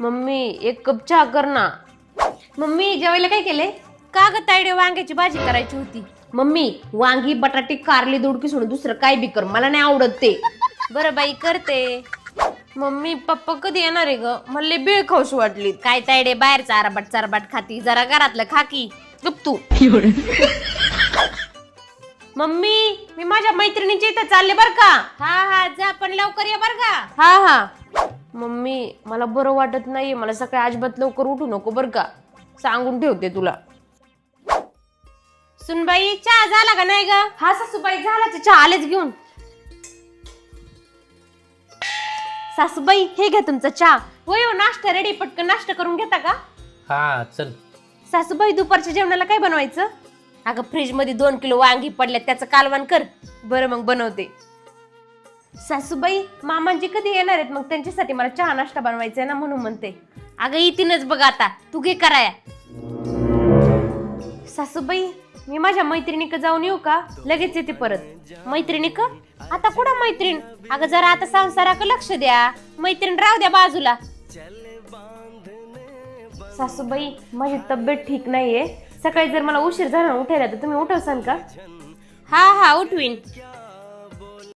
Mummy 1 cup चहा कर ना. मम्मी जेवायला काय केले? का ग तायडे, वांग्याची भाजी करायची होती. मम्मी वांगी बटाटे कारली दोडकी सोडून दुसरं काय बी कर, मला नाही आवडत ते. बरं बाई, करते. मम्मी पप्पा कधी येणार आहे ग? मला बेळ खाऊशी वाटली. काय तायडे, बाहेरचा आराबाट चारबाट खाती, जरा घरातलं खाकी. गप तू. मम्मी मी माझ्या मैत्रिणीच्या इथं चालले बर का. हा जा, पण लवकर ये बर का. हा. मम्मी मला बरं वाटत नाहीये, मला सकाळी अजिबात लवकर उठू नको बर का, सांगून ठेवते तुला. सुनबाई, चहा झाला का नाही ग? हा सासूबाई झाला चहा, आलेच घेऊन. सासूबाई हे घ्या तुमचा चहा. होय हो, नाश्ता रेडी, पटकन नाश्ता करून घेता का? हा चल. सासूबाई दुपारच्या जेवणाला काय बनवायचं? अगं फ्रीज मध्ये 2 किलो वांगी पडल्यात, त्याचं कालवण कर. बरं मग बनवते. सासूबाई मामांजी कधी येणार आहेत? मग त्यांच्यासाठी मला चहा नाश्ता बनवायचा आहे ना, म्हणून म्हणते. अगं येतीनच बघ आता, तू घे कराया. सासूबाई मी माझ्या मैत्रिणीकडे जाऊन येऊ का? लगेच येते परत. मैत्रिणी का? आता कुठं मैत्रीण? अगं जरा आता संसाराकडे लक्ष द्या, मैत्रीण राहू द्या बाजूला. सासूबाई माझी तब्येत ठीक नाहीये, सकाळी जर मला उशीर झाला उठायला तर तुम्ही उठवसाल का? हा उठवीन.